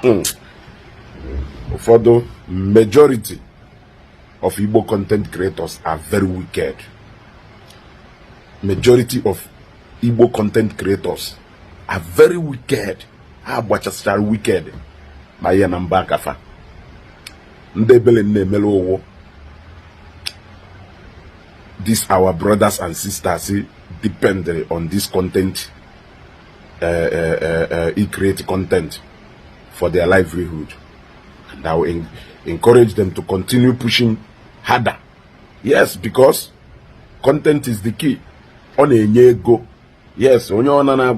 For the majority of Igbo content creators are very wicked. Majority of Igbo content creators are very wicked. Are wicked. Maya namba kafa. Ndebele ne melo. These our brothers and sisters depend on this content. Create content for their livelihood. And I will encourage them to continue pushing harder. Yes, because content is the key. On a go. Yes, on your nana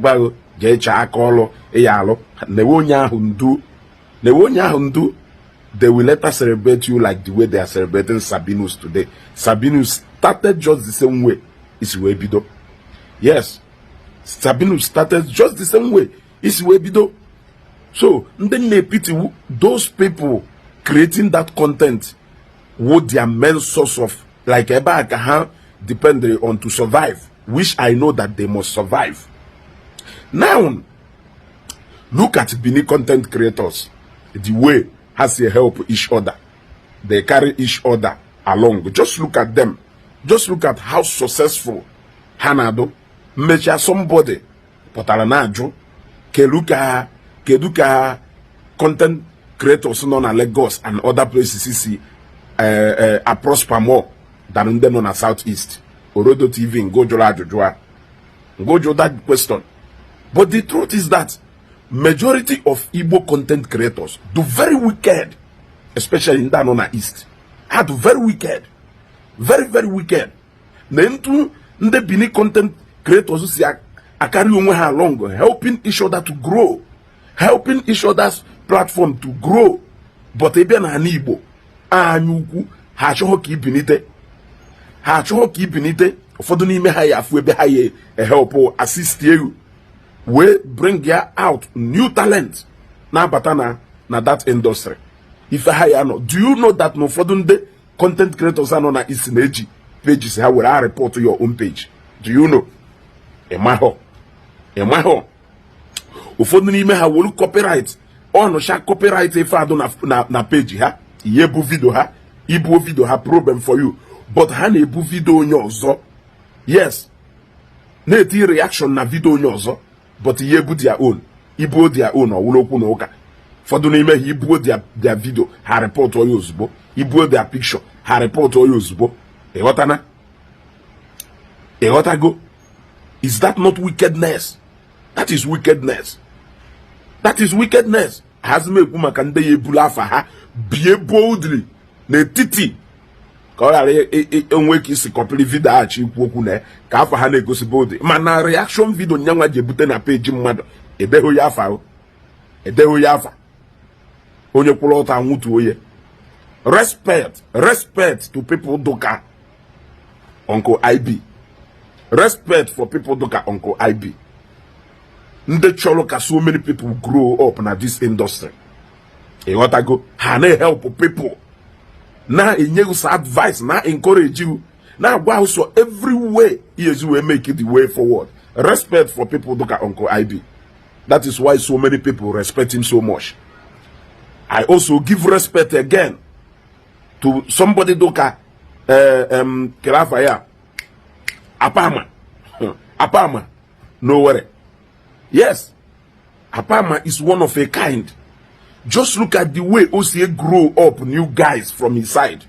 jecha akolo eyalo. Newonya hundu. They will later celebrate you like the way they are celebrating Sabinus today. Sabinus started just the same way. It's Webido. Yes. Sabinus started just the same way. It's Webido. So, then they pity those people creating that content with their main source of like Eba depending on to survive, which I know that they must survive. Now, look at Bini content creators, the way has they help each other. They carry each other along. Just look at them. Just look at how successful Hanado measure somebody. Potaranajo, Keduka content creators known as Lagos and other places are prosper more than them on a southeast. Orodo TV and Gojo that question. But the truth is that majority of Igbo content creators do very wicked, especially in that on the east. Are very wicked. Very, very wicked. Then too, the Bini content creators are carrying along, helping each other to grow, helping each other's platform to grow. But even an Igbo, anyuku, hachoki binite, for the name higher, we higher, help or assist you. We bring you out new talent. Na batana na that industry. If I hire no, do you know that no for the content creators are not is in pages how will I report to your own page? Do you know? Emaho. Ufodun ime ha will copyright. No shall copyright if I don't na page ha. Yebu video ha. Ibu video ha problem for you. But ha na ebu video nyozo. Yes. Na eti reaction na video nyozo. But yebu their own. Ibu their own or will open oka. Fodun ime he ibu their video ha report or usebo. Ibu their picture ha report or usebo. Ewatana. Ewotago. Is that not wickedness? That is wickedness. That is wickedness. Has me kuma kande ye bulafa ha be boldly ne titi. Ka enwe ki si copy video achi kwoku ne ka afa ha na egosi boldly. Mana reaction video nyanwa je bute na page mmado edeho ya afa o. Edeho ya afa. Onye kwulo ota nwutu oye. Respect to people doka. Uncle IB. Respect for people doka Uncle IB. Nde choloka so many people grow up in this industry. E what I go, hane help people. Na inyegu advice, na encourage you. Na wow so every way yes you will make it the way forward. Respect for people doka Uncle IB. That is why so many people respect him so much. I also give respect again to somebody doka Kelafaya. Apama. No worry. Yes. Apama is one of a kind. Just look at the way OCA grow up new guys from inside.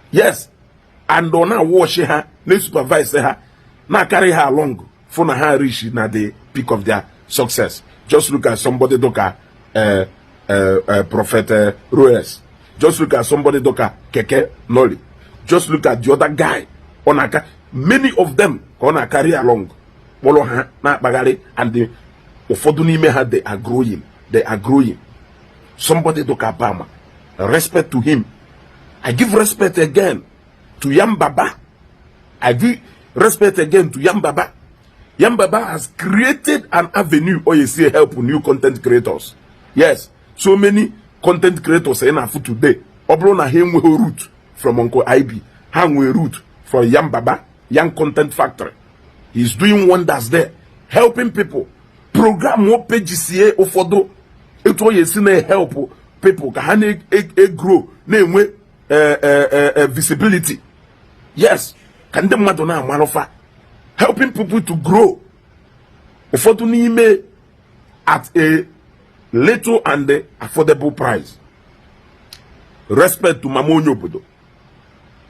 Yes. And on now watch her, na supervise her, na carry her along for na her reach na the peak of their success. Just look at somebody doka Prophet Royes. Just look at somebody doka Keke Noli. Just look at the other guy on a many of them gonna carry along. And the Ofodunime they are growing. They are growing. Somebody to Kabama. Respect to him. I give respect again to Yam Baba. I give respect again to Yam Baba. Yam Baba has created an avenue or you see help new content creators. Yes, so many content creators in Afu today. Oblona him root from Uncle IB. Hangwe root from Yam Baba, Young Content Factory. He's doing wonders there, helping people. Program more pages here ofodo etu oye si na help people ka ha na grow na enwe visibility. Yes, ka ndị mmadụ na amalufa, helping people to grow. Ụfọdụ n'ime at a little and affordable price. Respect to Mama Onye Obodo.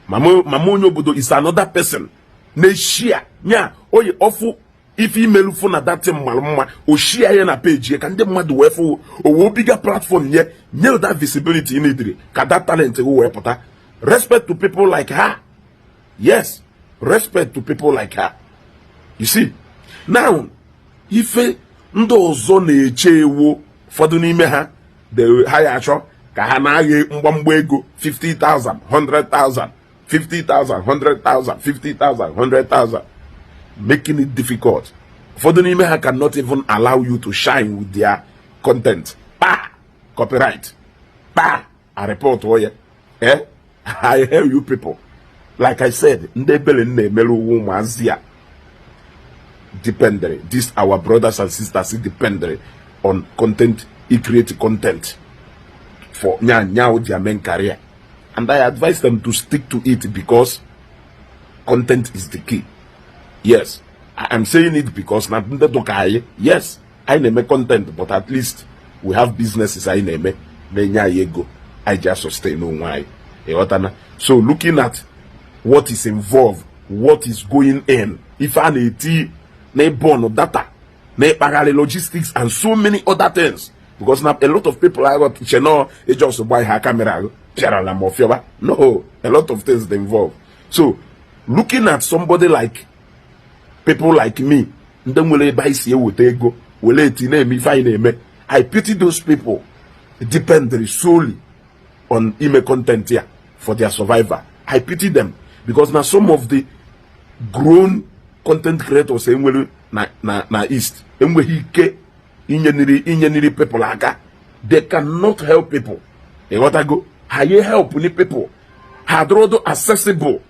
Mama Onye Obodo is another person. Ne share nya oye ofu if email fu na that thing maluma o share ye na page ye ka ndị mmadụ wee fu o bigger platform ye nye that visibility in idiri ka that talent go wee pụta. Respect to people like her. Yes, respect to people like her. You see, now ife ndị ọzọ na-eche ewo ụfọdụ n'ime ha ha ya achọ ka ha na-agha mgbamgba ego 50,000, 100,000, 50,000, 100,000, 50,000, 100,000, making it difficult. Ụfọdụ n'ime ha cannot even allow you to shine with their content. Copyright. A report oye. I hear you people. Like I said, ndebele na-emeru ụmụazị dependent. These our brothers and sisters dependent on content. He create content for now their main career, and I advise them to stick to it because content is the key. Yes, I am saying it because yes, I name content, but at least we have businesses. I name I just sustain no why. So looking at what is involved, what is going in, if I need born data, logistics, and so many other things. Because now a lot of people I got just buy her camera. No, a lot of things involved. So looking at somebody like people like me, I pity those people depend solely on email content here for their survival. I pity them because now some of the grown content creators na East inyeniri people aka, they cannot help people. They want to go higher help people. Hadrodo accessible.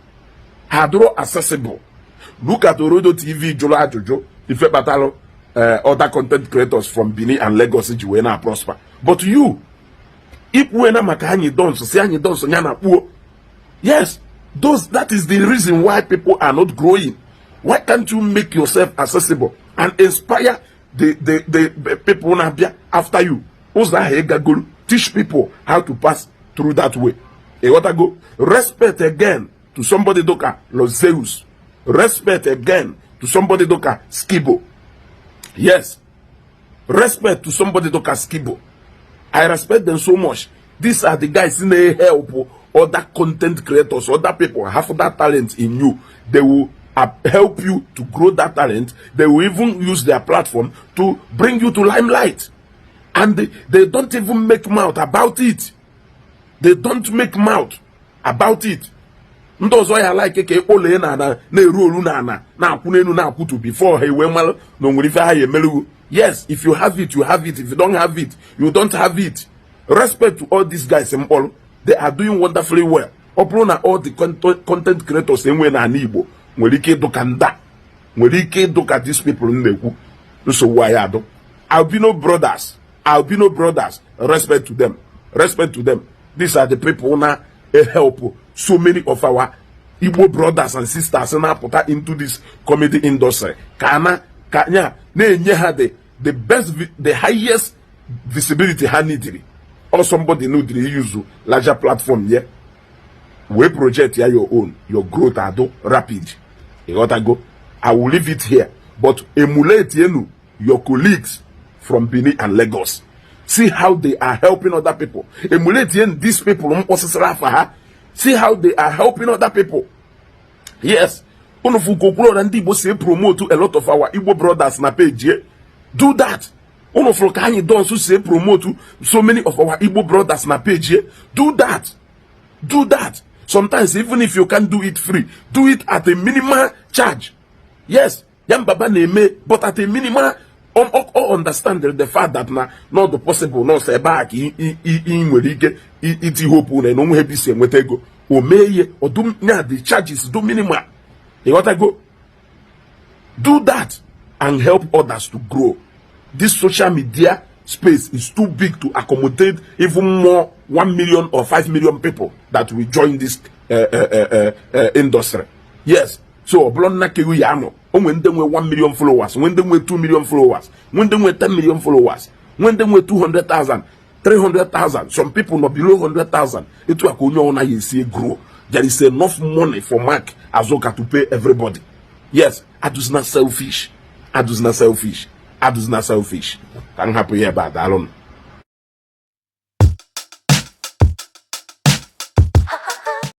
Look at Orodo TV, Jola Jojo, if you battle other content creators from Benin and Lagos, you will not prosper. But you, if we na makani don't say any don't so nyana poor. Yes, that is the reason why people are not growing. Why can't you make yourself accessible and inspire the people after you? Teach people how to pass through that way. Respect again to somebody doka Zeus. Respect again to somebody doka Skibo. Yes. Respect to somebody doka Skibo. I respect them so much. These are the guys in the help other content creators, other people have that talent in you. They will help you to grow that talent. They will even use their platform to bring you to limelight. And they don't even make mouth about it. They don't make mouth about it. Those why I like ole na eru na akunenu na akutu before he wemal no melu. Yes, if you have it, you have it. If you don't have it, you don't have it. Respect to all these guys in all. They are doing wonderfully well. Oprona all the content creators in Ndi Igbo. Mwelike dokanda. Mwelike doka these people in the so why I do. Albino brothers. Respect to them. Respect to them. These are the people who now help so many of our Igbo brothers and sisters now put into this comedy industry. Kanya the best, the highest visibility needed. Or somebody know they use larger platform here. We project here your own. Your growth are rapid. You gotta go. I will leave it here. But emulate your colleagues from Benin and Lagos. See how they are helping other people. Emulate these people. See how they are helping other people. Yes. Ndi Igbo say promote to a lot of our Igbo brothers na page here. Do that. Don't say promote to so many of our Igbo brothers na page here. Do that. Do that. Sometimes even if you can't do it free, do it at a minimal charge. Yes. Baba name, but at a minimal understand the fact that not the possible no say back in it hope no happy say go o meye or do the charges do minimal. You gotta go do that and help others to grow. This social media space is too big to accommodate even more 1 million or 5 million people that will join this industry. Yes. So, Blonna Kewu Yano, when they were 1 million followers, when they were 2 million followers, when they were 10 million followers, when they were 200,000, 300,000, some people not below 100,000, it will grow. There is enough money for Mark Azoka to pay everybody. Yes, I do not selfish. I do not selfish. I do not selfish. Can't happen here, but alone.